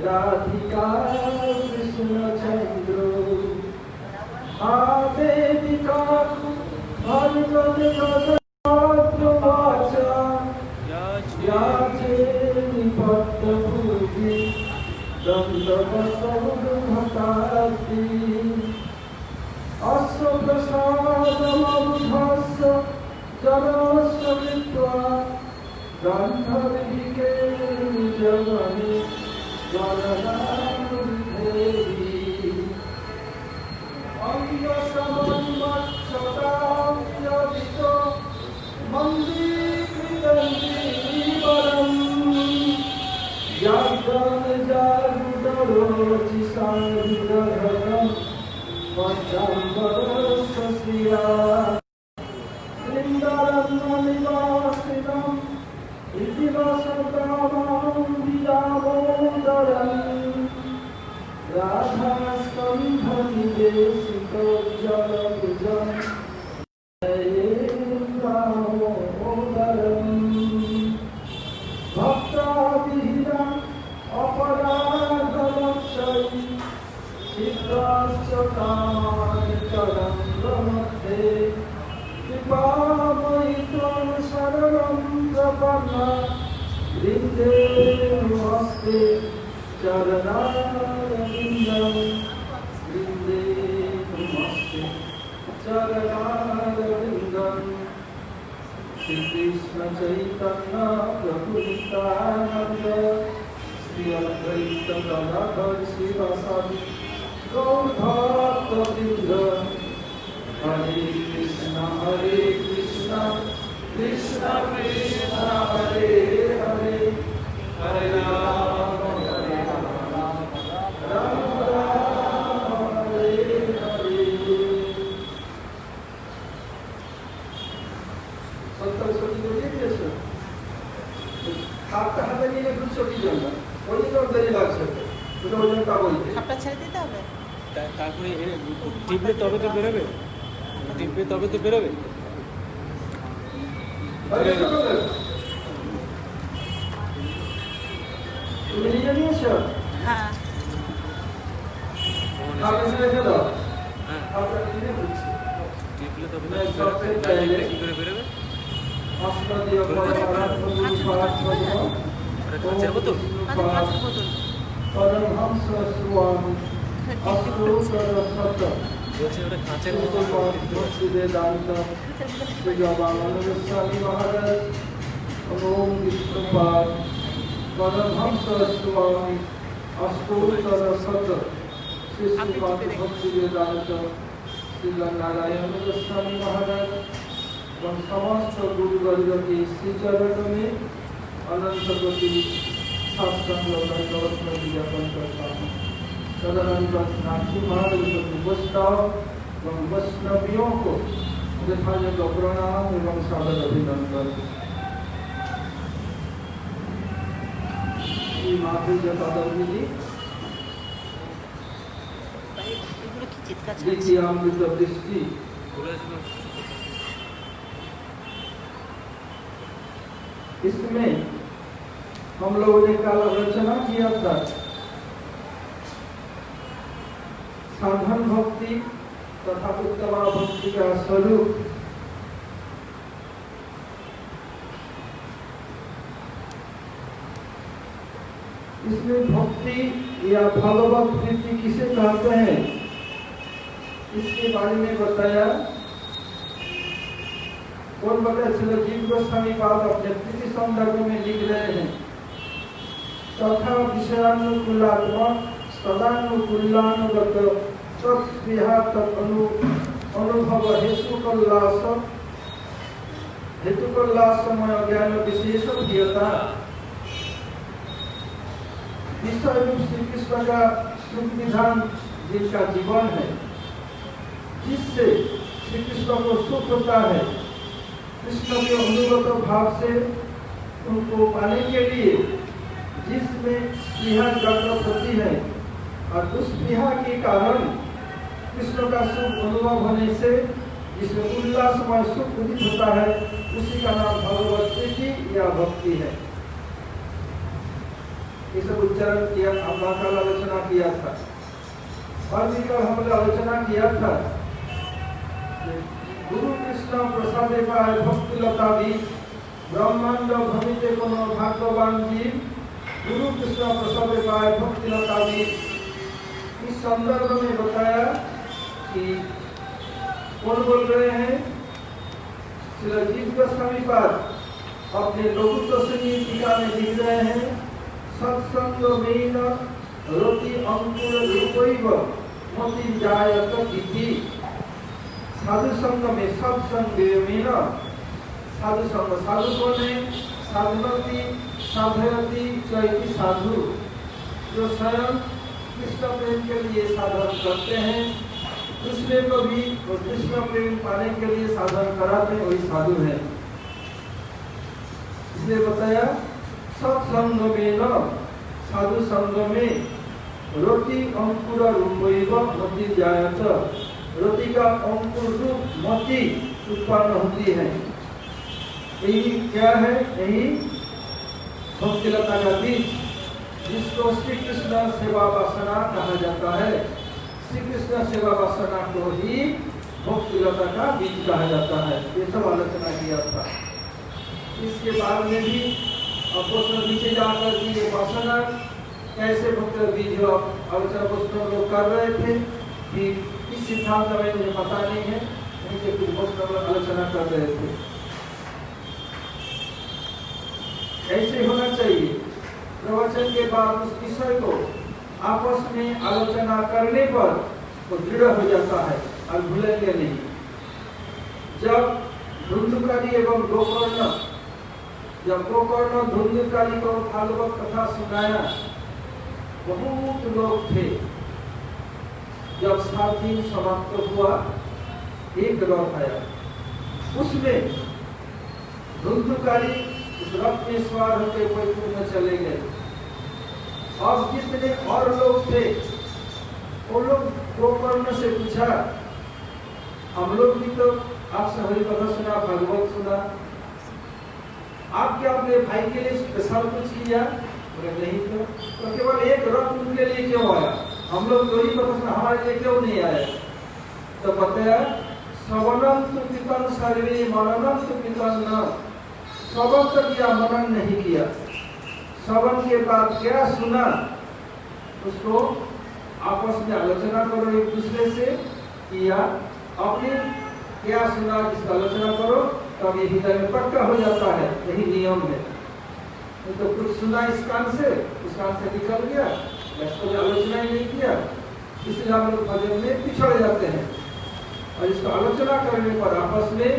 राधिका कृष्ण चंद्र आवेदिका भगवद्गीता याचे निपत्तभूति दंडवसौभताति अस्य प्रसादमबुधस्य जनस्य विद्वा गन्धर्विके जगनि गणनादेवी अंगसमन्वच्छताव्यदितो मन्दीकृतन्दीवरम् याज्ञानजागृतरोचिसायुधरम् पञ्चाम्बरस्य लिङ्गारण्यनिवासिनम् इति वसतामां विदामोदरम् राधास्कन्धनिवेशितोज्ज्वलभुजम् दामोदरम् भक्ताभिहितम् अपराधलक्षयि चित्राश्च कामानितरङ्गमध्ये कृपामयि त्वं शरणं प्रपन्ना वृन्दे नमस्ते चरणारविन्दं वृन्दे नमस्ते चरणारविन्दम् श्रीकृष्ण चैतन्य प्रभु नित्यानन्द श्री अद्वैत गदाधर शिवासादि गौर भक्तवृन्द हरे कृष्ण कृष्ण कृष्ण हरे हरे हरे राम राम राम हरे हरे। সত্তর ছবি দিয়ে দিয়েছে খাপটা হাতে নিয়ে দুধ ছবি জন্য ওই তো দেরি লাগছে দুটো ওজনটা বলতে খাপটা ছেড়ে দিতে হবে তারপরে টিপলে তবে তো বেরোবে টিপলে তবে তো বেরোবে তুমি নিয়ে নিয়েছো হ্যাঁ কাগজে রেখে দাও হ্যাঁ আপনার নিয়ে দিচ্ছি টিপলে তবে তো বেরোবে কি করে বেরোবে অষ্টদীয় কাঁচের বোতল কাঁচের বোতল পরমহংস স্বামী অষ্টদীয় বলছি ওটা কাঁচের বোতল वेदांत श्री गोपालानंद स्वामी महाराज ओम विष्णुपाद परमहंस स्वामी अष्टोत्तर शत श्री श्रीपाद भक्ति वेदांत श्री नारायण स्वामी महाराज एवं समस्त गुरुवर्ग के श्री चरण में अनंत कोटि साष्टांग दंडवत ज्ञापन करता हूँ। तदनंतर नाथी महाराज वैष्णव एवं वैष्णवियों को यथायोग्य प्रणाम एवं सादर अभिनंदन। श्री माधुर्य पदविधि এগুলো কি চিৎকার देखिए अमृत दृष्टि इसमें हम लोगों ने कल रचना किया था साधन भक्ति तथा उत्तमा भक्ति का स्वरूप। इसमें भक्ति या भगवत प्रीति किसे कहते हैं इसके बारे में बताया। कौन बताया? श्री जीव गोस्वामी पाद अपने प्रीति संदर्भ में लिख रहे हैं तथा विषयानुकूलात्मक सदानुकूलानुगत अनुभव हेतुकल्लासमय ज्ञान विशेष प्रियता विषय रूप श्री कृष्ण का सुख विधान जिनका जीवन है जिससे श्री कृष्ण को सुख होता है। कृष्ण के अनुगत भाव से उनको पाने के लिए जिसमें स्नेह जागृत होती है और उस स्पृहा के कारण कृष्ण का सुख अनुभव होने से जिसमें उल्लासमय सुख उदित होता है, उसी का नाम भगवत प्रीति या भक्ति है। ये सब उच्चारण किया, हमने कल आलोचना किया था। और भी कल हमने आलोचना किया था गुरु कृष्ण प्रसादे पाए भक्ति लता भी ब्रह्मांड भविते कोनो भाग्यवान जीव। गुरु कृष्ण प्रसादे पाए भक्ति लता भी, इस संदर्भ में बताया कि कौन बोल रहे हैं? श्री जीव गोस्वामी पाद अपने लघु संगीत टीका में लिख रहे हैं, सत्संग में रोति अंकुर रूपैव मोति जायत इति। साधु संग में सत्संग में साधु संग, साधु कौन है? साधुमती साधयति चैति साधु, जो स्वयं कृष्ण प्रेम के लिए साधन करते हैं, दूसरे को भी कृष्ण प्रेम पाने के लिए साधन कराते हैं, वही साधु है। इसलिए बताया सत्संग में न, साधु संग में रोटी अंकुर रूपैव मति जायत, रोटी का अंकुर रूप मति उत्पन्न होती है। यही क्या है? यही भक्ति लता का बीज, जिसको श्री कृष्ण सेवा वासना कहा जाता है। श्री कृष्ण सेवा वासना को ही भक्ति लता का बीज कहा जाता है। ये सब आलोचना किया था। इसके बाद में भी प्रश्न नीचे जाकर कि ये वासना कैसे भक्ति बीज हो, आलोचना प्रश्न लोग कर रहे थे कि इस सिद्धांत में मुझे पता नहीं है, नीचे कुछ प्रश्न आलोचना कर रहे थे। ऐसे होना चाहिए, प्रवचन के बाद उस विषय को आपस में आलोचना करने पर वो दृढ़ हो जाता है और भूलेंगे नहीं। जब धुंधुकारी एवं गोकर्ण, जब गोकर्ण धुंधुकारी को भागवत कथा सुनाया, बहुत लोग थे। जब 7 दिन समाप्त हुआ, एक रथ आया, उसमें धुंधुकारी उस रथ में सवार होकर वैकुंठ में चले गए। अब जितने और लोग थे, वो लोग गोकर्ण से पूछा, हम लोग भी तो आपसे हरि कथा सुना, भागवत सुना, आप क्या अपने भाई के लिए स्पेशल कुछ किया? नहीं तो केवल एक रथ उनके लिए क्यों आया? हम लोग दो ही कथा सुना, हमारे लिए क्यों नहीं आए? तो बताया श्रवणम तु पितन सर्वे मननम तु पितन न, श्रवण तो किया, मनन नहीं किया। श्रवण के बाद क्या सुना, उसको आपस में आलोचना करो, एक दूसरे से किया, अपने क्या सुना इसका आलोचना करो, तब ये हृदय में पक्का हो जाता है। यही नियम है। तो कुछ सुना इस कान से, उस कान से निकल गया, इसको आलोचना ही नहीं किया, इसलिए हम लोग भजन में पिछड़ जाते हैं। और इसको आलोचना करने पर आपस में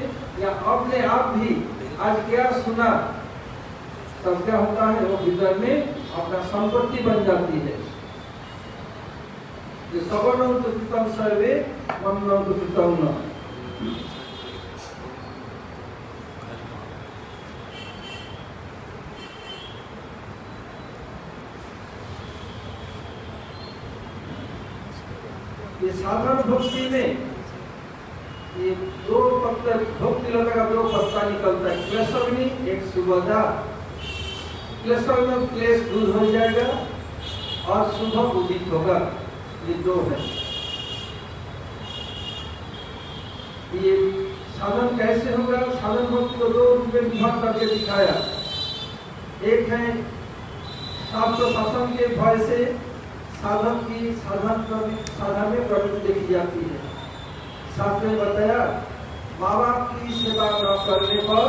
या अपने आप भी आज क्या सुना, तब क्या होता है? वो हृदय में अपना संपत्ति बन जाती है। जो सवर्णम तो कृतम सर्वे मननम तो कृतम न। ये साधारण भक्ति में ये दो पत्ता, भक्ति लता का दो पत्ता निकलता है, क्लेशग्नि, एक सुबधा। क्लेशग्नि में क्लेश दूर हो जाएगा और शुभ उदित होगा, ये दो है। ये साधन कैसे होगा? साधन भक्ति को दो रूप में विभाग करके दिखाया। एक है शास्त्र शासन के भय से साधन की साधन में प्रवृत्ति देखी जाती है। शास्त्र में बताया माँ बाप की सेवा न करने पर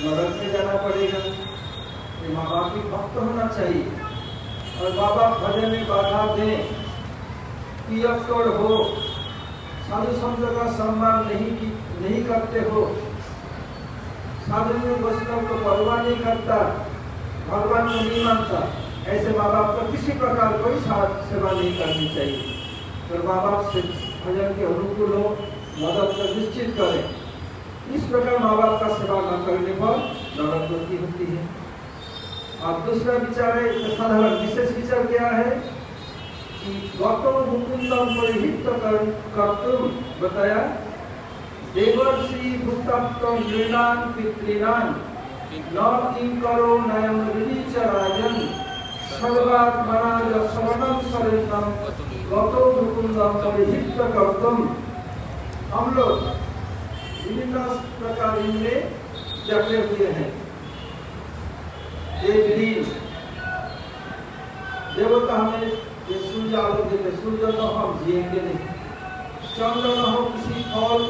नरक में जाना पड़ेगा। माँ बाप की भक्त होना चाहिए और माँ बाप भजन में बाधा दें, पियक्कड़ हो, साधु संत का सम्मान नहीं करते हो, साधु में वैष्णव को परवाह नहीं करता, भगवान को नहीं मानता, ऐसे माँ बाप को किसी प्रकार कोई सेवा नहीं करनी चाहिए। तो माँ बाप से भजन के अनुकूल हो, मदद कर निश्चित करें। इस प्रकार माँ बाप का सेवा न करने पर नरक गति होती है। और दूसरा विचार है, साधारण विशेष विचार क्या है? कि गौतम मुकुंदम परिहित कर्तुम बताया देवर्षि भूतप्त नृणां पितॄणां न किंकरो नयं ऋचराजन सर्वात्मना शरणं शरणं गौतम मुकुंदम परिहित कर्तुम। हम लोग विभिन्न प्रकार इनमें जपे हुए हैं। एक दिन देवता हमें ये सूर्य आलोक देते, सूर्य न हम जिएंगे नहीं, चंद्र न हो किसी फल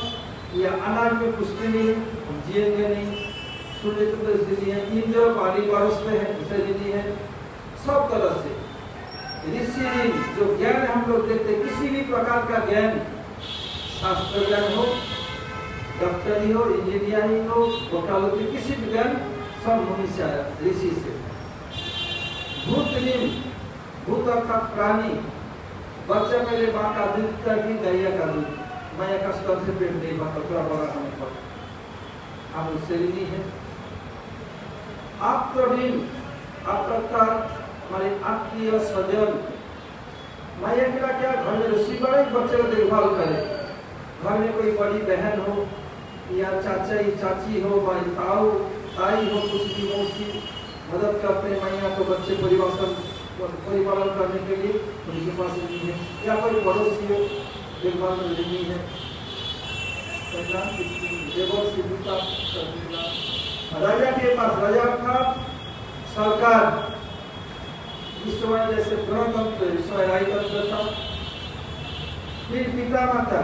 या अनाज में पुष्टि नहीं, हम जिएंगे नहीं। सूर्य तो दृष्टि है, इंद्र पानी बरसते हैं उसे विधि है। सब तरह से ऋषि ऋण जो ज्ञान हम लोग देते, किसी भी प्रकार का ज्ञान, शास्त्र ज्ञान हो, डॉक्टरी हो, इंजीनियरिंग हो, वकालती, किसी भी ज्ञान सब मुनि से आया, ऋषि से। भूत ऋण, भूत अर्थात प्राणी, बच्चा पहले माँ का दूध करके गैया का दूध, माया का स्तर से पेट नहीं भरता, थोड़ा बड़ा होने पर हम उससे ऋणी है। आप तो ऋण, आप अर्थात हमारे आत्मीय स्वजन, माया का क्या, घर में ऋषि बड़े बच्चे को देखभाल करे, घर में कोई बड़ी बहन हो या चाचा चाची हो, भाई ताऊ ताई हो, कुछ भी मौसी मदद करते हैं मैया को बच्चे परिपालन करने के लिए, उनके पास नहीं है। या कोई पड़ोसी हो देखभाल में नहीं है। राजा के पास, राजा था सरकार, इस समय जैसे गणतंत्र, इस समय राजतंत्र था। फिर पिता माता,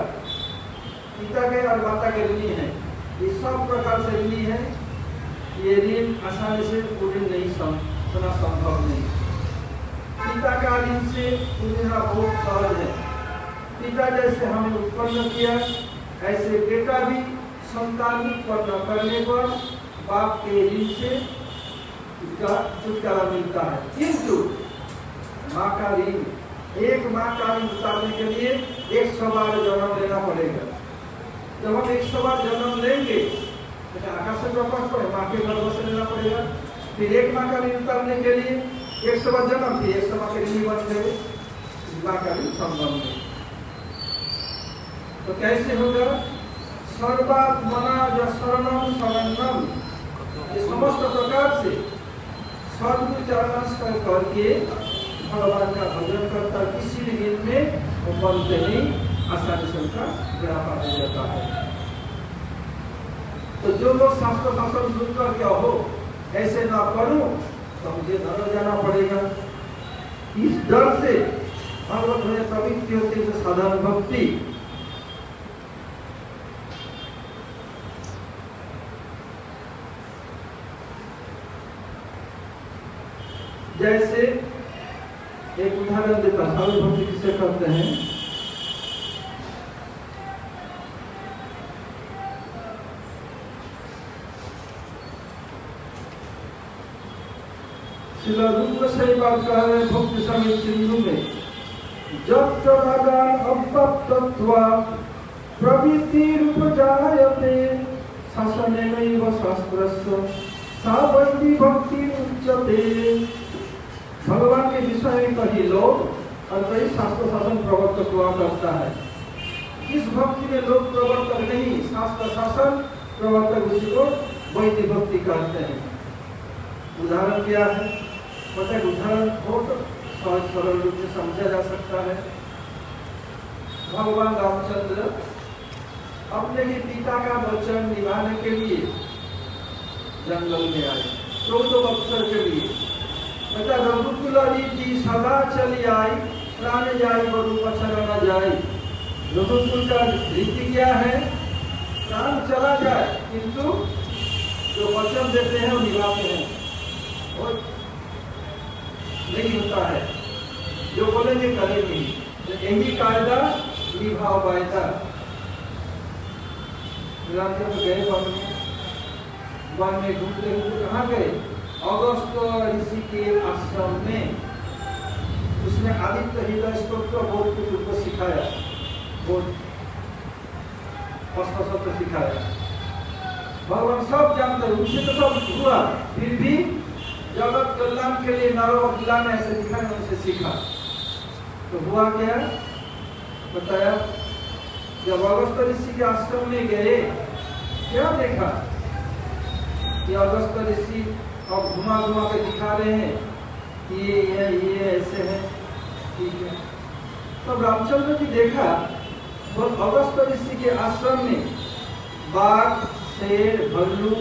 पिता के और माता के ऋणी है, ये सब प्रकार से ऋणी है। ये ऋण आसानी से पूर्ण नहीं, होना संभव नहीं। पिता का ऋण से पूर्ण बहुत सहज है। पिता जैसे हमें उत्पन्न किया, ऐसे बेटा भी संतान उत्पन्न करने पर बाप के ऋण से छुटकारा मिलता है। किंतु माँ का ऋण, एक माँ का ऋण उतारने के लिए 100 बार जन्म लेना पड़ेगा। जब हम 100 बार जन्म लेंगे तो आकाश से वापस पड़े, माँ के गर्भ से लेना पड़ेगा। फिर एक माँ का ऋण उतारने के लिए 100 बार जन्म, फिर 100 माँ के ऋणी बन गए, माँ का ऋण संभव नहीं। तो कैसे होगा? सर्वात्मना शरणं शरणं, ये समस्त प्रकार से सद्गुरु चरणाश्रय करके भगवान का भजन करता, किसी भी दिन में वो बनते नहीं, आसानी से उनका बेड़ा पार हो जाता है। तो जो लोग शास्त्र शास्त्र सुनकर क्या हो ऐसे ना करूं तो मुझे घर जाना पड़ेगा, इस डर से भगवत में प्रवृत्ति होती है साधारण भक्ति। जैसे एक उदाहरण देता, साधारण भक्ति किसे करते हैं? शिला रूप सही बात कह रहे हैं भक्ति समेत सिंधु में, जब तदागान अव्यक्तत्वा प्रवृत्ति रूप जायते शासनेनैव शास्त्रस्य सा वैदिकी भक्ति उच्यते। भगवान के विषय में कहीं लोग और कई शास्त्र शासन प्रवर्तक हुआ करता है। इस भक्ति में लोग प्रवर्तक नहीं, शास्त्र शासन प्रवर्तक उसी को वैदिक भक्ति कहते हैं। उदाहरण क्या है? पता उदाहरण बहुत सहज सरल रूप में समझा जा सकता है। भगवान रामचंद्र अपने ही पिता का वचन निभाने के लिए जंगल में आए, 14 वर्ष के लिए। बता रघुकुल रीति सदा चली आई, प्राण जाई बरु पछड़ न जाई। रघुकुल का रीति क्या है? प्राण चला जाए किंतु जो वचन देते हैं वो निभाते हैं, और नहीं होता है जो बोलेंगे करेंगे। यही कायदा निभाव वायदा। गए वन में घूमते घूमते कहाँ गए? अगस्त ऋषि के आश्रम में। उसने आदित्य हृदय स्तोत्र बहुत कुछ उसको सिखाया, बहुत स्पष्ट सिखाया। भगवान सब जानते, उनसे तो सब हुआ, फिर भी जगत कल्याण के लिए नरो कल्याण ऐसे दिखाने उनसे सीखा। तो हुआ क्या, बताया जब अगस्त ऋषि के आश्रम में गए, क्या देखा कि अगस्त ऋषि अब घुमा घुमा के दिखा रहे हैं कि ये ऐसे है, ठीक है। तब रामचंद्र जी देखा वो अगस्त ऋषि के आश्रम में बाघ, शेर, भल्लू,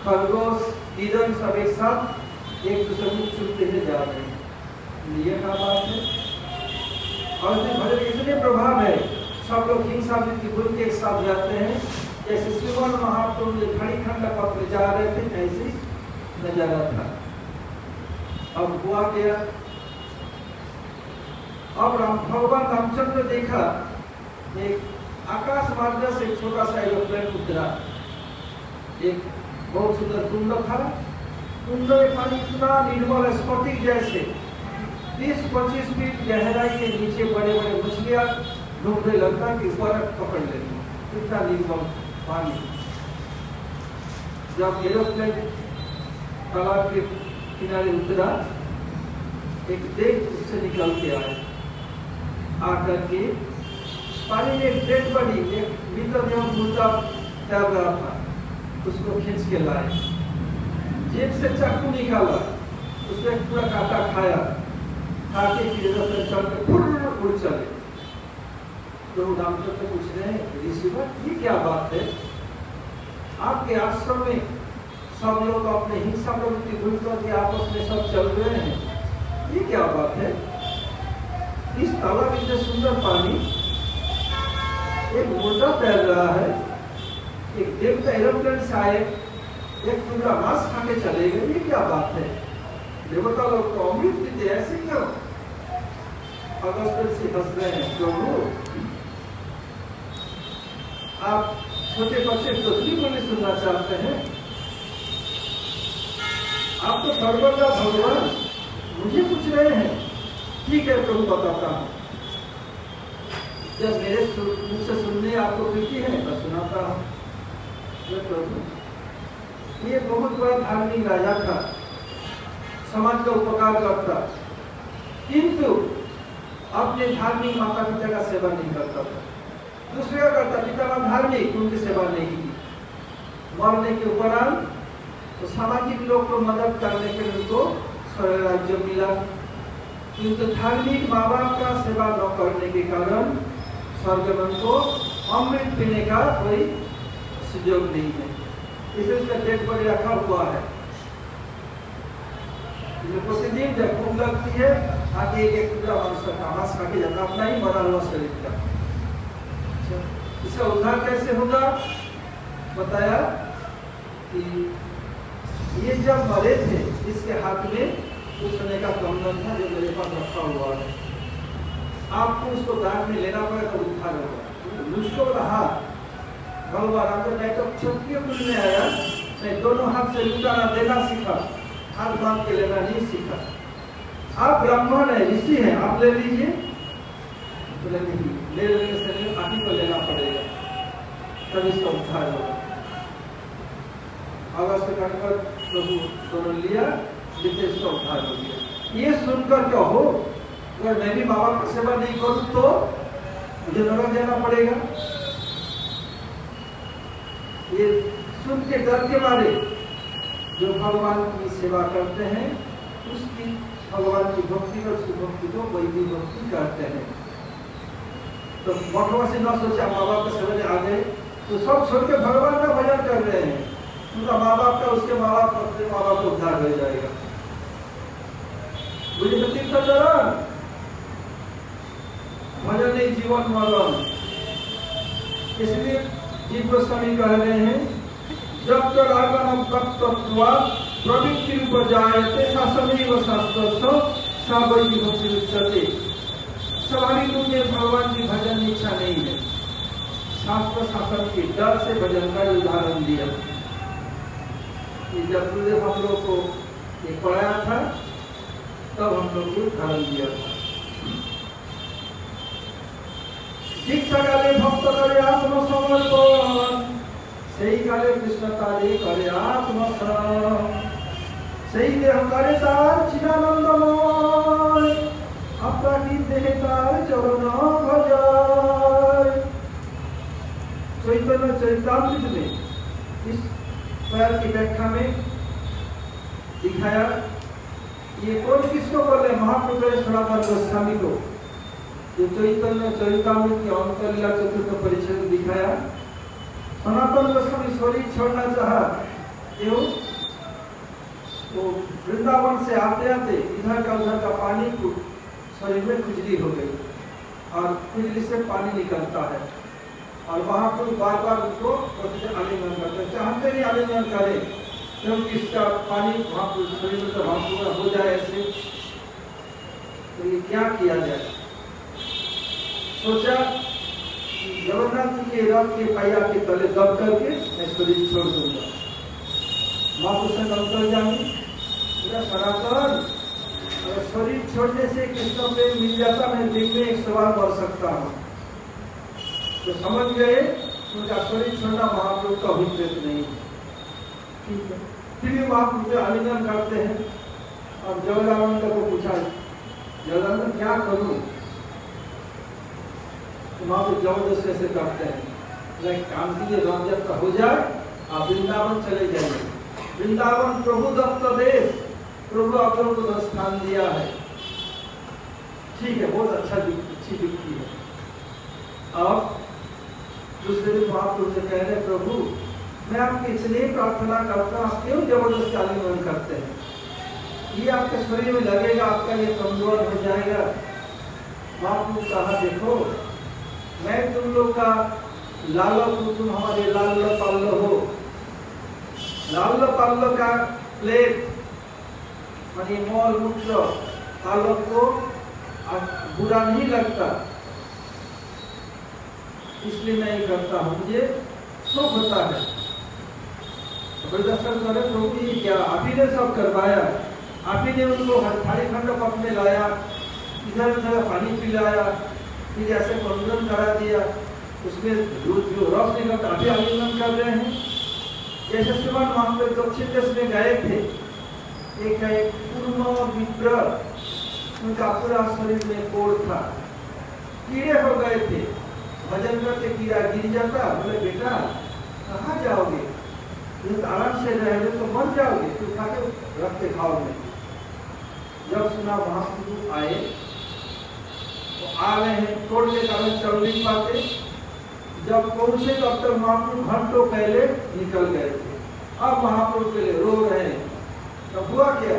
खरगोश, हिरण सब एक साथ एक दूसरे को चुनते हुए जा रहे हैं। ये क्या बात है। और भजन इतने प्रभाव है, सब लोग हिंसा वृत्ति भूल के एक साथ जाते हैं। जैसे श्रीमान महाप्रभु घड़ी खंड पथ में जा रहे थे, ऐसी नजारा था। अब हुआ क्या, अब भगवान रामचंद्र देखा एक आकाश मार्ग से एक छोटा सा एरोप्लेन उतरा, एक बहुत सुंदर कुंड था। कुंड में पानी इतना निर्मल स्फटिक जैसे 20-25 फीट गहराई के नीचे बड़े बड़े मछलियां डूबने लगता कि बर्फ पकड़ लेती, इतना निर्मल पानी। जब एरोप्लेन तालाब के किनारे उतरा, एक देख उससे निकल के आए, आकर के पानी में एक डेड बॉडी, एक भीतर मुर्दा तैर रहा था, उसको खींच के लाए, जेब से चाकू निकाला, उसने पूरा काटा खाया, खाके फिर एरोप्लेन चढ़ के उड़ चले। तो रामचंद्र पूछ रहे हैं, ऋषिवर ये क्या बात है, आपके आश्रम में सब लोग अपने हिंसा प्रवृत्ति भूल करके आपस में सब चल रहे हैं, ये क्या बात है। इस तालाब में इतने सुंदर पानी, एक मुर्दा तैर रहा है, एक देवता एरोप्लेन से आए, एक पूरा मांस खा के चले गए, ये क्या बात है। देवता लोग तो अमृत पीते, ऐसे क्यों। अगस्त से हंस रहे हैं, प्रभु आप छोटे बच्चे तो बोली सुनना चाहते हैं, आप तो सर्वदा भगवान मुझे पूछ रहे हैं। ठीक है प्रभु, बताता हूँ। जब मेरे मुझ से सुनने आपको प्रीति है तो सुनाता हूँ। प्रभु ये बहुत बड़ा धार्मिक राजा था, समाज का उपकार करता, किंतु अपने धार्मिक माता पिता का सेवा नहीं करता था। दूसरे का करता, पिता धार्मिक, उनकी सेवा नहीं की। मरने के उपरांत तो सामाजिक लोग को मदद करने के लिए उनको स्वर्ग राज्य मिला, किंतु धार्मिक माँ बाप का सेवा न करने के कारण स्वर्ग में उनको अमृत पीने का कोई सुयोग नहीं है। इसलिए उसका डेट बॉडी रखा हुआ है। प्रतिदिन जब भूख लगती है, आगे एक टुकड़ा मांस खा के जाता, अपना ही मरा हुआ शरीर का। इसका उद्धार कैसे होगा, बताया कि ये जब मरे थे, इसके हाथ में उस समय का कंगन था जो मेरे पास रखा हुआ है, आपको उसको दान में लेना पड़ेगा तो उद्धार होगा। उसको रहा भगवान आपको नहीं तो क्षत्रिय कुल में आया, नहीं दोनों हाथ से लुटाना देना सीखा, हाथ बांध के लेना नहीं सीखा। आप ब्राह्मण है, ऋषि है, आप ले लीजिए, तो ले लेने से आप ही को लेना पड़ेगा, तब इसका उद्धार होगा। अगस्त काटकर प्रभु दोनों लिया, जिससे इसका उद्धार हो गया। ये सुनकर क्या हो, अगर मैं भी माँ बाप की सेवा नहीं करूं तो मुझे नरक जाना पड़ेगा। ये सुन के डर के मारे जो भगवान की सेवा करते हैं, उसकी भगवान की भक्ति और उसकी भक्ति को वैदिक भक्ति करते हैं। तो मठवासी न सोचा माँ बाप के सेवा में आ गए तो सब छोड़ के भगवान का भजन कर रहे हैं, उनका माँ बाप का, उसके माँ बाप का, अपने माँ बाप को उद्धार हो जाएगा। मुझे तो तीर्थ चरण भजन नहीं जीवन मरण। इसलिए जीव गोस्वामी कह रहे हैं, जब तक आगम तत्वा प्रवृत्ति उपजायते शासनैव शास्त्रस्थ सा वैदिक भक्ति उच्यते। स्वाभाविक रूप में भगवान की भजन की इच्छा नहीं है, शास्त्र शासन के डर से भजन का उदाहरण दिया कि जब गुरुदेव हम लोग को ये पढ़ाया था तब हम लोग को उदाहरण दिया था। दीक्षा काले भक्त करे आत्मसमर्पण, सही काले कृष्ण तारे करे आत्मसमर्पण, सही देह करे तार चिदानंदमय, अपराधी देहतार चरण भजय। चैतन्य चरितामृत में इस पैर की व्याख्या में दिखाया। ये कौन किसको बोले? महाप्रभु सनातन गोस्वामी को। ये चैतन्य चरितामृत के अंतलीला चतुर्थ परिच्छेद में दिखाया। सनातन गोस्वामी शरीर छोड़ना चाहा, क्यों? तो वृंदावन से आते आते इधर का पानी को शरीर में खुजली हो गई और खुजली से पानी निकलता है और वहां पर बार बार उनको आलिंगन करते हैं, चाहते नहीं आलिंगन करें क्योंकि इसका पानी वहां पर शरीर में तो वहां पूरा हो जाए ऐसे। तो ये क्या किया जाए? सोचा जगन्नाथ जी के रथ के पहिया के तले दब करके मैं शरीर छोड़ दूंगा। महापुरुष अंतर्यामी सनातन, अगर शरीर छोड़ने से कृष्ण प्रेम मिल जाता, मैं दिन में एक सवाल कर सकता हूँ। तो समझ गए उनका शरीर छोड़ना महाप्रभु का अभिप्रेत नहीं। ठीक है, फिर भी महाप्रभु से आलिंगन करते हैं और जगदानंद को पूछा, जगदानंद क्या करूं? तो महाप्रभु जबरदस्ती से करते हैं, काम कीजिए, रथ यात्रा हो जाए, आप वृंदावन चले जाइए। वृंदावन प्रभु दत्त देश, प्रभु आप लोगों को स्थान दिया है। ठीक है, बहुत अच्छी युक्ति है। अब दूसरे दिन महाप्रभु से कह रहे, प्रभु मैं आपकी इसलिए प्रार्थना करता हूँ, आप क्यों जबरदस्ती आलिंगन करते हैं? ये आपके शरीर में लगेगा, आपका ये कमजोर हो जाएगा। महाप्रभु कहा, देखो मैं तुम लोग का लालक हूँ, तुम हमारे लाल पाल्लो हो। लाल पाल्लो का प्लेट मानी मौल मूत्र पालक को बुरा नहीं लगता, इसलिए मैं ये करता हूँ, मुझे सुख होता है। दर्शन करे, प्रभु ये क्या आप ही ने सब करवाया? आप ही ने उनको थाली खंड कप में लाया, इधर उधर पानी पिलाया, फिर ऐसे बंधन करा दिया, उसमें जो रस निकलता अभी आलिंगन कर रहे हैं। जैसे श्रीमान महाप्रभु दक्षिण देश में गए थे, एक है पूर्ण विप्र, उनका पूरा शरीर में कोड़ था, कीड़े हो गए थे, भजन करके कीड़ा गिर जाता। बोले बेटा कहाँ जाओगे? तो आराम से रहे तो मर जाओगे, तो उठा के रखते खाओ में। जब सुना महाप्रभु आए तो आ रहे हैं, कोड़ के कारण चल नहीं पाते। जब पहुंचे तब तक महाप्रभु घंटों पहले निकल गए थे। अब महाप्रभु के लिए रो रहे हैं, तब हुआ क्या?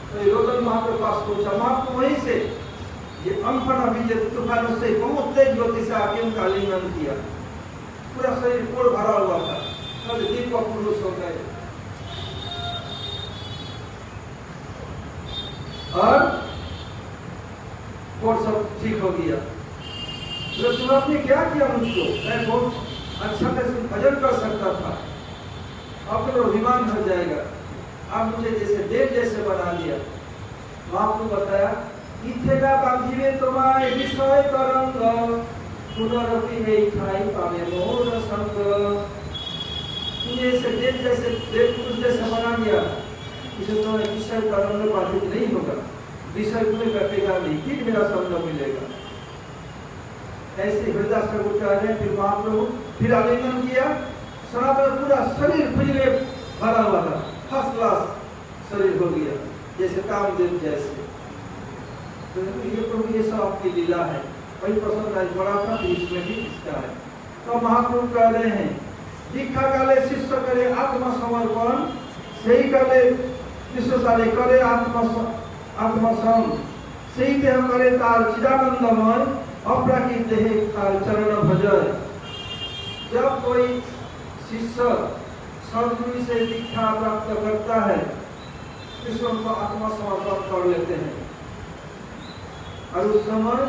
तो रोदन महाप्रभु पास पहुंचा, महाप्रभु वहीं से ये अम्फन अभिजत तूफान से बहुत तेज गति से आके उनका आलिंगन किया। पूरा शरीर कोड़ भरा हुआ था, तब दीप पुरुष हो गए और कोड़ सब ठीक हो गया। तो तुम आपने क्या किया मुझको? मैं बहुत अच्छा से भजन कर सकता था, अब तो अभिमान हो जाएगा, आप मुझे जैसे देव जैसे बना दिया। आपको बताया इथेगा बांधिवे तुम्हारे विषय तरंग, पुनरपि है खाई पावे मोर संग। तुझे ऐसे देव जैसे देव पुरुष जैसे बना दिया, इसे तुम्हारे विषय तरंग बाधित नहीं होगा, विषय तुम्हें कटेगा नहीं, फिर मेरा संग मिलेगा। ऐसे हृदय से कह रहे। फिर महाप्रभु फिर आलिंगन किया, सनातन पूरा शरीर खुजले भरा हुआ था, फर्स्ट क्लास शरीर हो गया, जैसे कामदेव जैसे। तो ये प्रभु ये सब आपकी लीला है, वही प्रसन्न आज बड़ा था, इसमें भी इसका है। तो महाप्रभु कह रहे हैं, दीक्षा काले शिष्य करे आत्मसमर्पण, सही काले शिष्य सारे करे आत्मसम, सही देह करे तार चिदानंदमय, अपराकित देह तार चरण भजय। जब कोई शिष्य सदगुरु से दीक्षा प्राप्त करता है, कृष्ण को आत्मसमर्पण कर लेते हैं और उस समय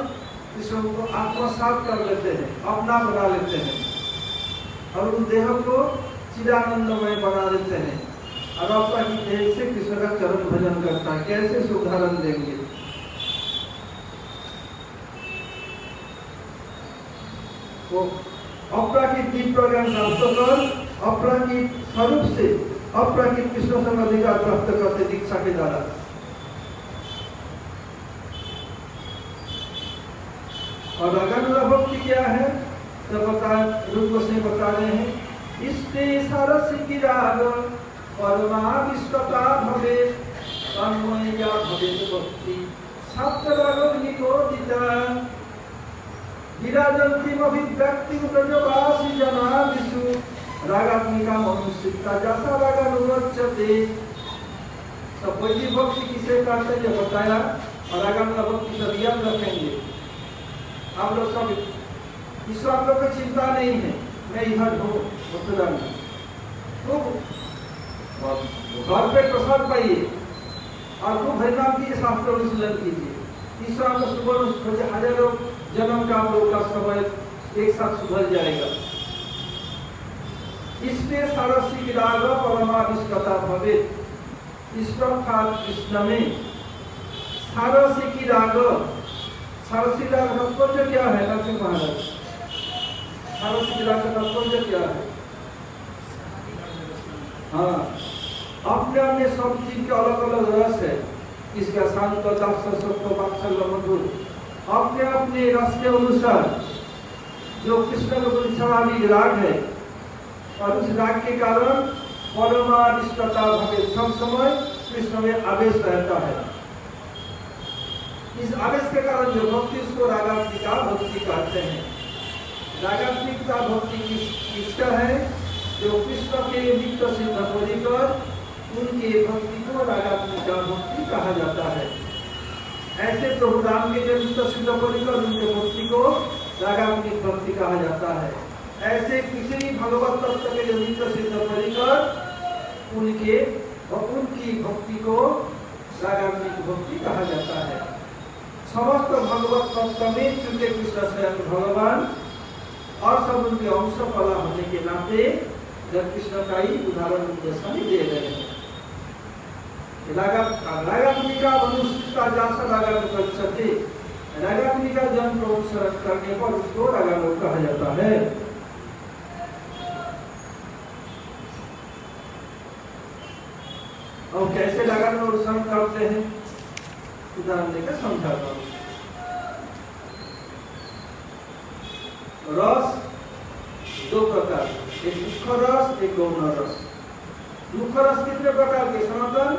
कृष्ण को आत्मसात कर लेते हैं, अपना बना लेते हैं और उस देह को चिदानंदमय बना देते हैं और अपराकित देह से कृष्ण का चरण भजन करता है। कैसे उदाहरण देंगे? तो अपराकित दीप प्रज्ञान प्राप्त कर, अपराकित स्वरूप से अपराकित कृष्ण संग अधिकार प्राप्त करते दीक्षा के द्वारा। और रागानुगा भक्ति क्या है तो रूप से बता रहे हैं, इष्टे सरस की राग परमाविष्टता भवे तन्मया भवे भक्ति छात्रनिकोदिता विराजन्तीमभिव्यक्तिं ब्रजवासी जनादिषु रागात्मिका मनुष्यता जैसा रागानुगच्छते। तो कोई भक्ति किसे करते हैं बताया, और रागानुगा भक्ति सब याद रखेंगे। आप लोग सब इसको आप लोग को चिंता नहीं है, मैं इधर हूँ मथुरा में, तो घर पे प्रसाद पाइए और खूब हरिनाम की शास्त्र अनुशीलन कीजिए। ईश्वर आपको सुबह हजारों जन्म का आप लोगों का समय एक साथ सुधर जाएगा। इसमें सारसी की राग परमाविष्टता भवे, इष्टोखात कृष्ण में सारसी की राग, सारसी राग तात्पर्य क्या है नरसिंह महाराज? सारसी की राग का तात्पर्य क्या है? हाँ, अपने अपने सब चीज के अलग अलग रस है। इसका शांत दास सत्व वात्सल्य मधुर अपने अपने रस के अनुसार जो कृष्ण का स्वाभाविक राग है, और उस राग के कारण परमाविष्टता भवे, सब समय कृष्ण में आवेश रहता है। इस आवेश के कारण जो भक्ति उसको रागात्मिका भक्ति कहते हैं। रागात्मिका भक्ति किसका है? जो कृष्ण के नित्य सिद्ध परिकर उनके भक्ति को रागात्मिका भक्ति कहा जाता है। ऐसे प्रभु राम के जो नित्य सिद्ध परिकर उनके भक्ति को रागात्मिक भक्ति कहा जाता है। ऐसे किसी भगवत तत्व के जो नित्य सिद्ध परिकर उनकी भक्ति को रागात्मिक भक्ति कहा जाता है। समस्त भगवत तत्व में चूंकि कृष्ण स्वयं भगवान और सब उनके अंश फला होने के नाते जब कृष्ण का ही उदाहरण दर्शन दे रहे हैं। रागात्मिका मनुष्यता जैसा रागानुगच्छते, रागात्मिका जन को अनुसरण करने पर उसको रागानुग कहा जाता है। और कैसे रागानुग अनुसरण करते हैं उदाहरण देकर समझाता हूँ। रस दो प्रकार, एक मुख्य रस, एक गौण रस। मुख्य रस कितने प्रकार के? सनातन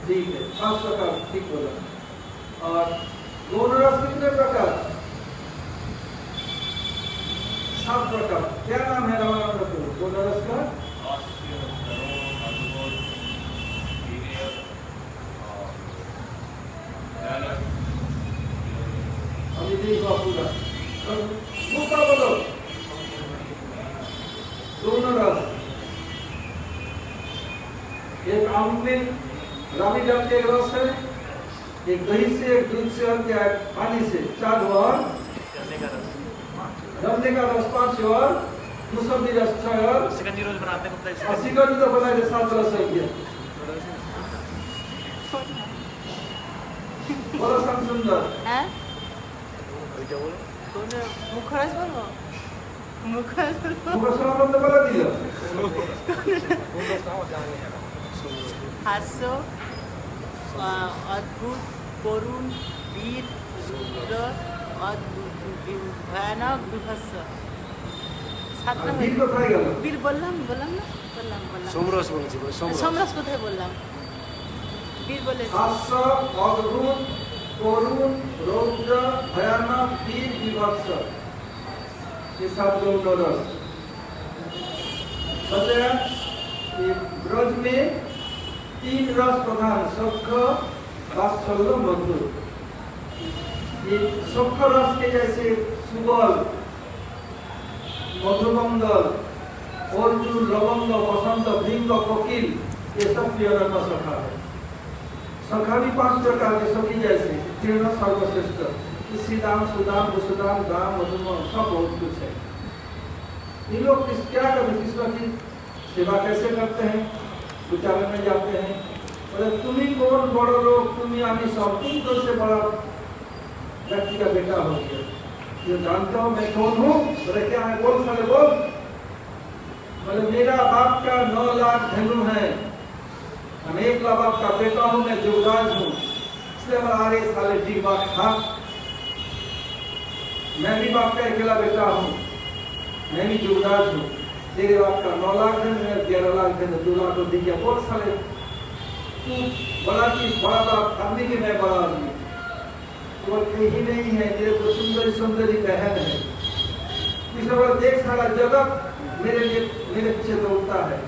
ठीक है, 5 प्रकार, ठीक बोला। और गौण रस कितने प्रकार? 7 प्रकार। क्या नाम है गौण रस का? अभी देखो पूरा मुक्ता बोलो। दोनों रस, एक आम में रावी डब के रस है, एक दही से, एक दूध से और क्या पानी से, 4 और गन्ने का रस 5 और मुसम्मी रस 6 और सिकंजी रोज बनाते हैं। सिकंजी तो बनाए 7 रस हो गया। बोलो सब सुंदर हैं? क्या बोले? तूने मुखरस बोलो, मुखरस बोलो। मुखसरा बंद कर दिया। हास्य, अद्भुत, करुण, वीर, रुद्र, भयानक, विभत्स। वीर तो खाई गया। वीर बोललाम ना? सोमरस बोले, सोमरस कोথায় বললাম? वीर बोले हास्य, अद्भुत, करुण, रौद्र, भयानक, वीर, विभत्स, ये 7 गौण रस। बताया कि ब्रज में 3 रस प्रधान, सख्य, वात्सल्य, मधुर। ये सख्य रस के जैसे सुबल, मधुमंगल, अर्जुन, लवंग, बसंत, भृंग, कोकिल, ये सब प्रियनर का सखा है। सखा भी 5 प्रकार के सखी जैसे तीर्ण सर्वश्रेष्ठ, श्रीदाम, सुदाम, वसुदाम, दाम, मधुमन, सब बहुत कुछ है। इन लोग क्या करते? कृष्ण की सेवा कैसे करते हैं? विचार में जाते हैं, बोले तुम ही कौन बड़ो लोग, तुम ही आमी सब, तुम तो से बड़ा व्यक्ति का बेटा हो गया, ये जानते हो मैं कौन हूँ? बोले क्या है? बोल साले बोल। बोले मेरा बाप का 9 लाख धेनु है, मैं 1 लाख बाप का बेटा हूँ, मैं युवराज हूँ, इसलिए हमारा अरे साले ठीक बात था, मैं भी बाप का अकेला बेटा हूँ, मैं भी जुगदार हूँ, तेरे बाप का 9 लाख है, मेरा 11 लाख है, 2 लाख को दिया। बहुत साले तू बड़ा चीज बड़ा बाप आदमी के, मैं बड़ा आदमी, तो कहीं नहीं है, तेरे को सुंदरी सुंदरी बहन है, इसलिए देख सारा जगत मेरे पीछे दौड़ता है।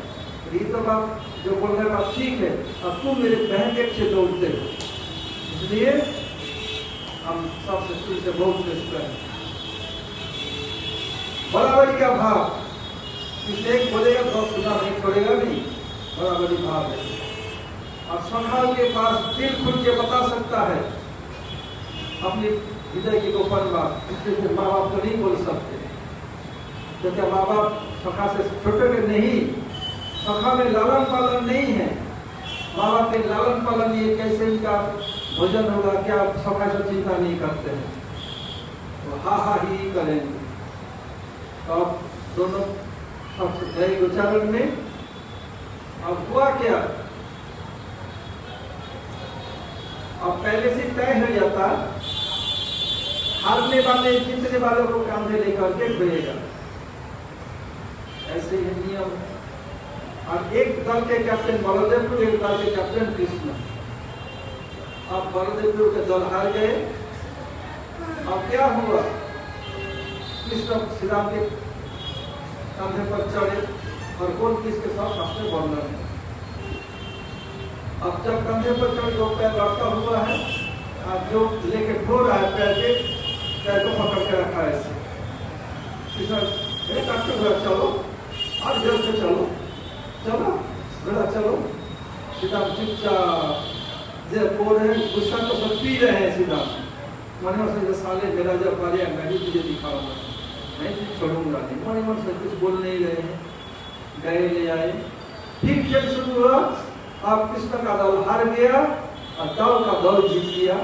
ये तो बात जो बोल रहे बात ठीक है, अब तुम मेरे बहन के पीछे दौड़ते हो, इसलिए हम सबसे शुरू से बहुत श्रेष्ठ हैं। बराबरी का भाव, इसलिए एक बोलेगा तो सुना नहीं, छोड़ेगा नहीं, बराबरी भाव है। और संभाल के पास दिल खुल के बता सकता है अपनी हृदय की गोपन बात, इसलिए माँ बाप तो नहीं बोल सकते, तो क्या माँ बाप सखा से छोटे में नहीं, सखा में लालन पालन नहीं है, माँ बाप के लालन पालन ये कैसे इनका भोजन होगा, क्या सखा से चिंता नहीं करते हैं, तो हा हा ही करेंगे। तो अब दोनों सबसे उच्चारण में अब हुआ क्या, अब पहले से तय हो जाता, हारने वाले जीतने वालों को कांधे लेकर के घुरेगा, ऐसे ही नियम। और एक दल के कैप्टन बलदेवपुर, एक दल के कैप्टन कृष्ण। अब बलदेवपुर के दल हार गए, अब क्या हुआ, कृष्ण श्री राम के कंधे पर चढ़े और कौन किसके साथ अपने बंधन है। अब जब कंधे पर चढ़ दो पैर लड़का हुआ है, अब जो लेके धो रहा है पैर को पकड़ के रखा है ऐसे, कृष्ण चलो और जल से चलो चलो बड़ा चलो, सीधा चुपचाप बोल रहे हैं, गुस्सा तो सब पी रहे हैं सीधा मन से, साले मेरा जब पारिया मैं भी तुझे दिखाऊंगा, मैं तुझे छोड़ूंगा नहीं, मन से कुछ बोल नहीं रहे हैं, गए ले आए, फिर खेल शुरू हुआ। अब कृष्ण का दल हार गया और दल का दल जीत गया,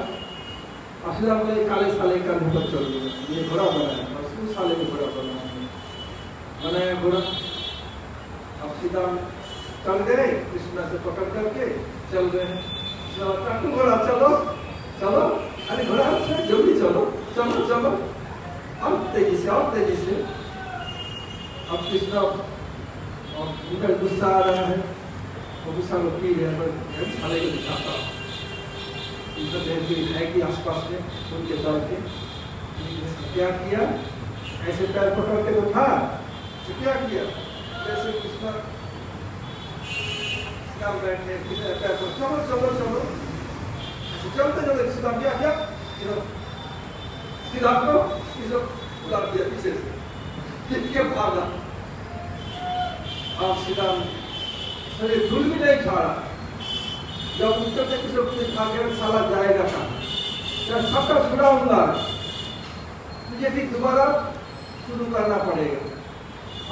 और सीधा बोले काले साले का ऊपर चल गया, ये घोड़ा बनाया और उस साले में घोड़ा बनाया घोड़ा। अब सीधा चल गए, कृष्ण से पकड़ करके चल गए, काटू घोड़ा चलो चलो, अरे घोड़ा अच्छा जल्दी चलो चलो चलो, और तेजी से और तेजी से। अब कृष्ण उनका गुस्सा आ रहा है, वो गुस्सा को पी रहे हैं, साले को दिखाता उनका देह है कि आसपास में उनके दल के क्या किया, ऐसे पैर पकड़ के तो था, तो क्या किया, जैसे कृष्ण बैठे पैर पर चलो चलो चलो, चलते चलते सीधा क्या किया, सीधा को उतार दिया पीछे से, क्या भागा। अब सीधा शरीर धूल भी नहीं छाड़ा, जब उत्तर से किसी खा के साला जाएगा था, जब सबका छुड़ाऊंगा मुझे भी दोबारा शुरू करना पड़ेगा।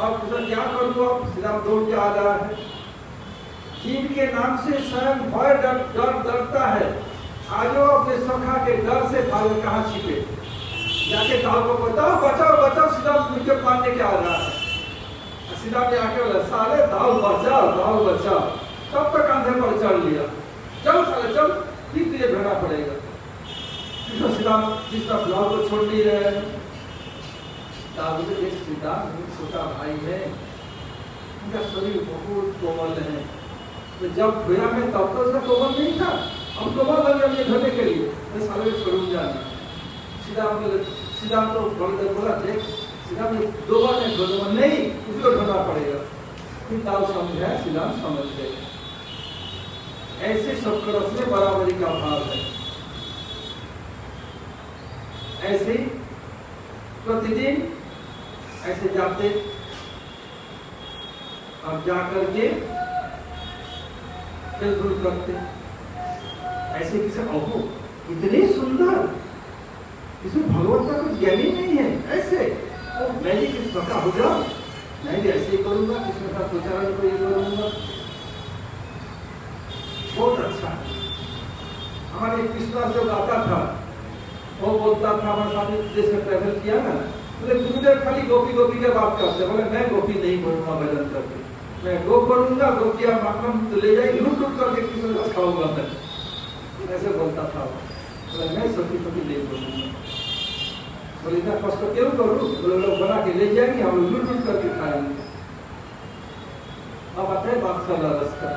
अब किसान क्या करूँ, अब सीधा दौड़ के आ रहा है, जिनके नाम से स्वयं भय डरता है, आज वो अपने सखा के डर से भाग कहाँ छिपे, जाके दाव को बताओ बचाओ बचाओ, सीधा मुझे मारने के आ रहा है, सीधा में आके बोला साले दाव बचाओ, तब तक कंधे पर चढ़ लिया, चल साले चल, ठीक तुझे भेड़ना पड़ेगा। सीधा जिसका ब्लॉग को छोड़ नहीं रहे, एक सीधा छोटा भाई है, उनका शरीर बहुत कोमल है, तो जब खोया में तब तो उसका कोमल नहीं था, हम कोमल बन गए धोने के लिए, मैं साले छोड़ूंगा नहीं, सीधा तो बलदेव बोला देख सीधा में 2 बार नहीं धोना नहीं, उसको धोना पड़ेगा, फिर दाव समझा, सीधा समझ गए। ऐसे सब तरफ से बराबरी का भाव है, ऐसे प्रतिदिन ऐसे जाते और जाकर के खेल करते, ऐसे किसी ओहो इतनी सुंदर, इसमें भगवान का कुछ ज्ञान ही नहीं है, ऐसे मैं भी किस पक्का हो जाऊं, मैं भी ऐसे ही करूंगा, किसमें का उच्चारण को ये करूंगा, बहुत अच्छा। हमारे कृष्णा जो गाता था, वो बोलता था, हमारे साथ देश में ट्रैवल किया ना, बोले गुरुदेव खाली गोपी गोपी के बात करते, बोले मैं गोपी नहीं बोलूंगा भजन करके, मैं गो करूंगा, गोपिया माखन ले जाएगी लूट लूट करके किसी को खाऊंगा, मैं ऐसे बोलता था। बोले मैं सती पति ले बोलूँगा। बोले इतना कष्ट क्यों करूँ? बोले लोग बना के ले जाएंगे, हम लोग लूट लूट करके खाएंगे। अब आते हैं बादशाह रास्ता।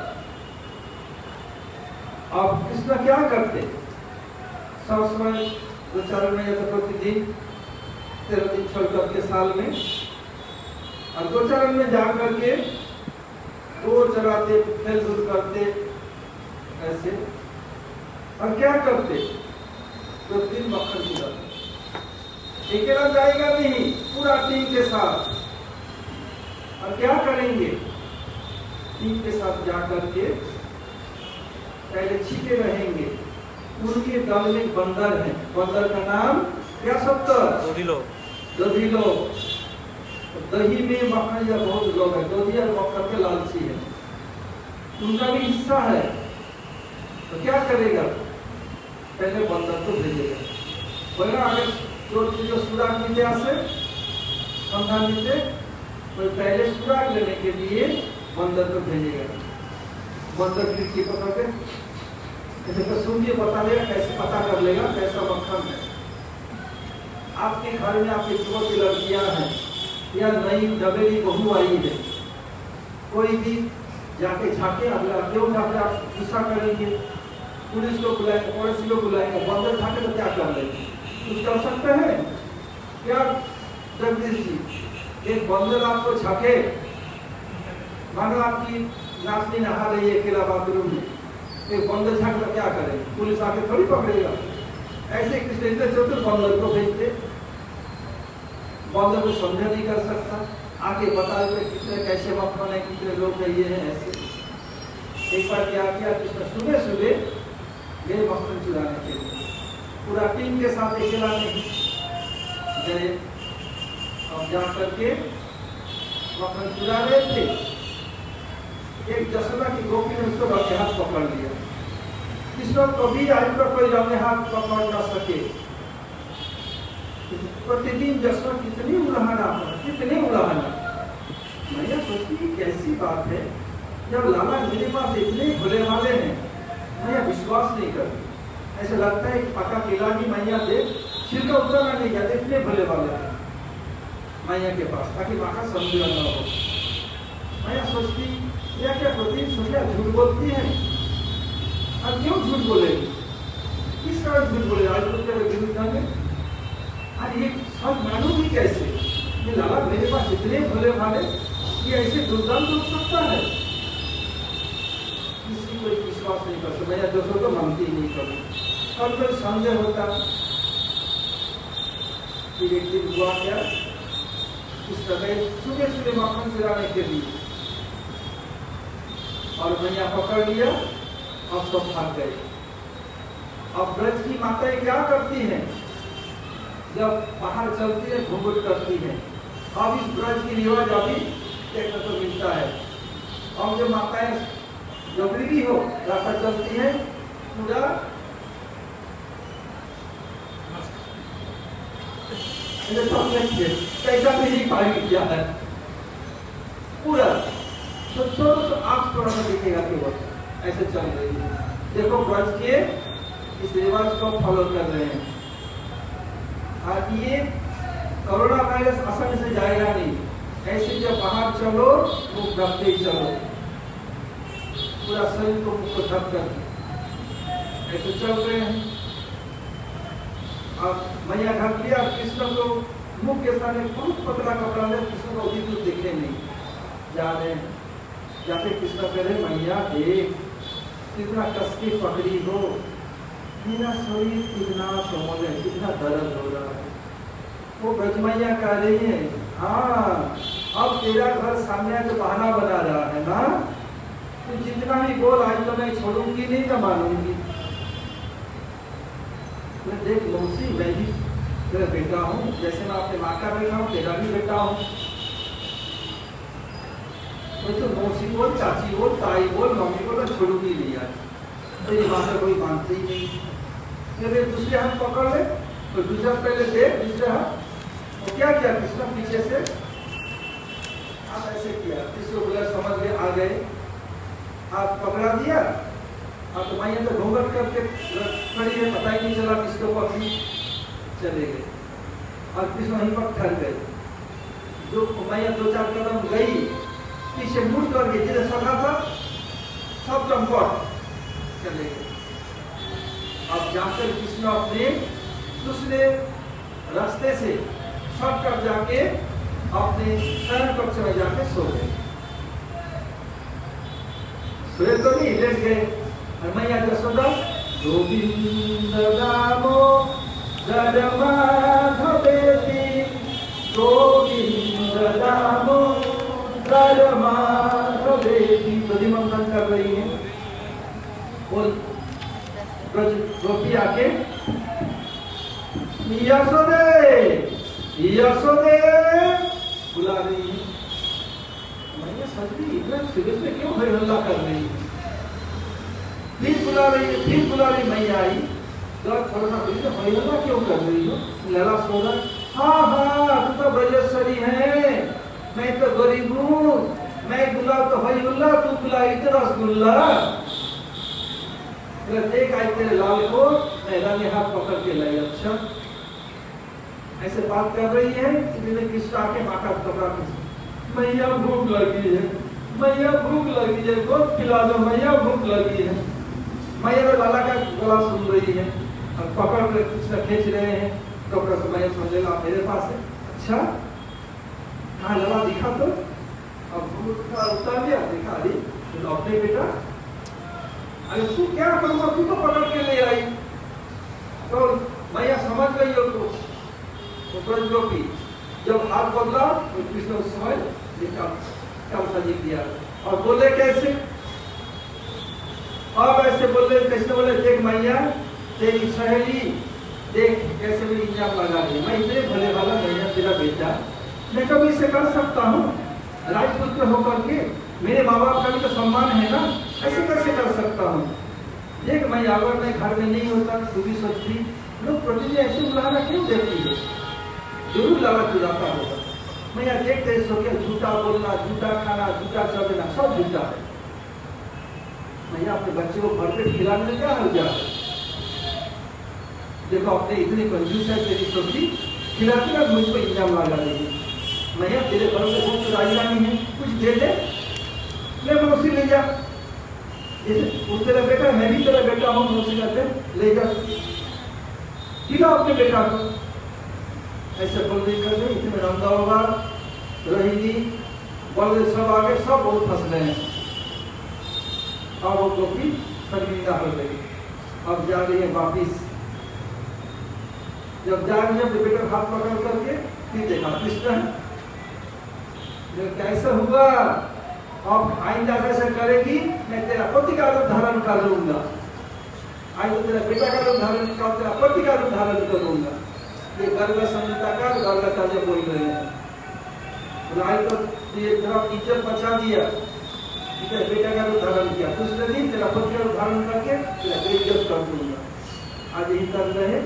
अब कृष्ण क्या करते? सब समय गोचारण में या तो प्रतिदिन 13 दिन छोड़ करके साल में, और गोचारण में जा करके दो चराते, खेल कूद करते ऐसे। और क्या करते? प्रतिदिन मक्खन चुराते। अकेला जाएगा नहीं, पूरा टीम के साथ। और क्या करेंगे? टीम के साथ जा करके पहले छिपे रहेंगे। उनके दल में बंदर है, बंदर का नाम क्या? दधिलो। दधिलो। दही में मक्खन या बहुत लोग है, दही और मक्खन के लालची है, उनका भी हिस्सा है। तो क्या करेगा? पहले बंदर को भेजेगा। बोला अगर जो सुराग मिलते से संधान मिलते, तो पहले सुराग लेने के लिए बंदर को भेजेगा। बंदर खिड़की पकड़ के जैसे तो सुन के बता देगा, कैसे पता कर लेगा कैसा मक्खन है। आपके घर में आपकी युवक की लड़कियां हैं या नई डबेली बहू आई है, कोई भी जाके झाके अगला क्यों जाके आप गुस्सा करेंगे, पुलिस को बुलाएंगे, पड़ोसी को बुलाएंगे, बंदर झाके तो क्या कर लेंगे? कुछ कर सकते हैं क्या? जगदीश जी, एक बंदर आपको झाके, मानो आपकी नाचनी नहा रही है अकेला बाथरूम में, एक बंदर झाके तो क्या करेंगे? पुलिस आके थोड़ी पकड़ेगा। ऐसे कृष्ण चतुर बंदर को भेजते, बंदर को समझा नहीं कर सकता, आगे बता दे कितने कैसे मक्खन है, कितने लोग ये हैं ऐसे। एक बार क्या किया कृष्ण? सुबह सुबह गए मक्खन चुराने के लिए, पूरा टीम के साथ अकेला नहीं गए। अब जा करके मक्खन चुरा रहे थे, एक जसोदा की गोपी ने उसको अपने हाथ पकड़ लिया। कृष्ण कभी आज तक कोई अपने हाथ पकड़ न सके। प्रतिदिन जसोदा कितनी उलाहना, कितनी उलाहना। मैया सोचती कैसी बात है, जब लाला मेरे पास इतने भोले वाले हैं, मैया विश्वास नहीं करती। ऐसा लगता है कि पका केला भी मैया दे, छिलका उतरना नहीं जाते, इतने भोले वाले हैं मैया के पास, ताकि माँ का संदेह न हो। मैया सोचती या क्या प्रतिदिन सोचा झूठ बोलती है, अब क्यों झूठ बोलेगी? किस कारण झूठ बोले? आज तो तेरे विरुद्ध जाएंगे, आज ये सब मानूंगी कैसे? ये लाला मेरे पास इतने भोले भाले, ये ऐसे दुर्दान हो सकता है? किसी को विश्वास नहीं कर सकता। मैं दूसरों को मानती ही नहीं करूँ। और कोई संदेह होता कि एक दिन हुआ क्या, इस तरह सुबह सुबह मक्खन चुराने के लिए, और मैया पकड़ लिया और सब भाग गए। अब ब्रज की माताएं क्या करती हैं? जब बाहर चलती है घूंघट करती है। अब इस ब्रज की रिवाज अभी देखने को मिलता है। और जो माताएं जबरी भी हो रास्ता चलती है, पूरा कैसा नहीं पाएगी क्या है, पूरा तो आप थोड़ा सा दिखेगा केवल ऐसे चल रही है। देखो ब्रज के इस रिवाज को फॉलो कर रहे हैं। और ये कोरोना वायरस आसानी से जाएगा नहीं, ऐसे जब बाहर चलो मुख ढकते ही चलो, पूरा शरीर को मुख को ढक कर ऐसे चल रहे हैं। अब मैया ढक लिया, कृष्ण को मुख के सामने बहुत पतला कपड़ा ले, कृष्ण को भी कुछ दिखे नहीं। जा रहे हैं, जाके कृष्ण कह रहे मैया देख कितना कस के पकड़ी हो, मेरा शरीर कितना कोमल है, कितना दर्द हो रहा है। वो ब्रज मैया कह रही है हाँ अब तेरा घर सामने आके बहाना बना रहा है ना, तो जितना भी बोल आज तो मैं छोड़ूंगी नहीं तो मानूंगी। मैं देख मौसी मैं भी तेरा बेटा हूँ, जैसे मैं अपने माँ का बेटा हूँ तेरा भी बेटा हूँ। तो मौसी बोल, चाची बोल, ताई बोल, मम्मी बोल, मैं छोड़ूंगी नहीं यार, तेरी माँ से कोई मानते ही नहीं। फिर दूसरे हाथ पकड़ ले, तो दूसरा पहले दे दूसरे हाथ। तो क्या किया कृष्ण पीछे से आप ऐसे किया, इसको बोला समझ गए, आ गए, हाथ पकड़ा दिया अब तो मैया तो घूंघट करके खड़ी है, पता ही नहीं चला किसके ऊपर चले गए और कृष्ण वहीं पर ठहर गए। जो मैया 2-4 कदम गई, पीछे मुड़ करके जिसे सका था सब चंपट चले गए। अब जाकर कृष्ण अपने दूसरे रास्ते से शॉर्टकट जाके अपने शयन कक्ष में जाके सो गए। सोए तो नहीं, लेट गए। और मैया जसोदा गोविंद दामो माधवेति गोविंद दामो माधवेति प्रतिमंथन कर रही है। बोल गोपी आके यशोदे यशोदे बुला रही है। मैंने सच्ची इतना सीरियस में क्यों हई हल्ला कर रही है? फिर बुला रही है, फिर बुला रही। मैया आई तो थोड़ा सा बोली, हई हल्ला क्यों कर रही हो? लला सो रहा, हाँ हाँ तू तो ब्रजेश्वरी है, मैं तो गरीब हूँ, मैं बुला तो हई हल्ला, तू बुलाई तो रसगुल्ला। देख आई तेरे लाल को, मैदान ने हाथ पकड़ के लाई। अच्छा ऐसे बात कर रही है कि कृष्ण आके माँ का कपड़ा खींच, मैया भूख लगी है, मैया भूख लगी है, गोद खिला दो, मैया भूख लगी है। मैया तो लाला का गला सुन रही है और पकड़ कर कृष्ण खींच रहे हैं कपड़ा से। मैया समझ लेगा मेरे पास है। अच्छा कहाँ लाला दिखा तो, अब भूख का उतार दिया, दिखा दी तो अपने बेटा, अरे तू क्या करूँगा, तू तो पकड़ के ले आई। तो मैया समझ गई हो तो ब्रजगोपी जब हाथ बदला तो कृष्ण उस समय जी दिया। और बोले कैसे? अब ऐसे बोले, कैसे बोले? देख मैया तेरी सहेली देख कैसे मेरी इल्जाम लगा रही है। मैं इतने भले वाला मैया तेरा बेटा, मैं कभी इसे कर सकता हूँ? राजपुत्र होकर के मेरे माँ बाप का भी तो सम्मान है ना, ऐसे कैसे कर सकता हूँ? देख मैं अगर मैं घर में नहीं होता तू भी सोचती लोग प्रतिदिन ऐसे बुलाना क्यों देती है? जरूर लालच हो जाता होगा। मैं यहाँ देख रहे सो क्या झूठा बोलना, झूठा खाना, झूठा चलना, सब झूठा है। मैं अपने बच्चे को भरपेट खिलाने में क्या हो जाए? देखो अपने इतनी कंजूस है तेरी सब्जी खिलाते ना, मुझ पर इल्जाम लगा रही है। मैं तेरे घर से बहुत राजधानी है, कुछ दे दे, ले मौसी ले जा। वो तेरा बेटा, मैं भी तेरा बेटा हूँ, मौसी कहते ले जा, खिला अपने बेटा को। ऐसे बोल कर दे, इतने रंगा होगा रही बोल सब आगे सब बहुत फंस गए हैं। और वो गोपी शर्मिंदा हो गई। अब जा रही है वापिस। जब जा रही है तो बेटा हाथ पकड़ करके फिर देखा कृष्ण कैसे हुआ, अब आइंदा कैसे करेगी, मैं तेरा पति का रूप धारण कर लूंगा। आज तो तेरा बेटा का रूप धारण कर, तेरा पति का रूप धारण करूंगा। ये गर्भ संहिता का गर्भ का जो बोल रहे हैं, आज तो ये तेरा इज्जत बचा दिया, तेरा बेटा का रूप धारण किया, दूसरे दिन तेरा पति का रूप धारण करके तेरा इज्जत कर दूंगा। आज यही कर रहे।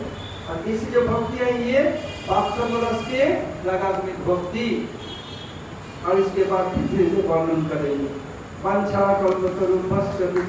और इसी जो भक्ति है ये 500 वर्ष के लगातार भक्ति। और इसके बाद धीरे धीरे वर्णन करेंगे। वांछा कल्पतरुभ्यश्च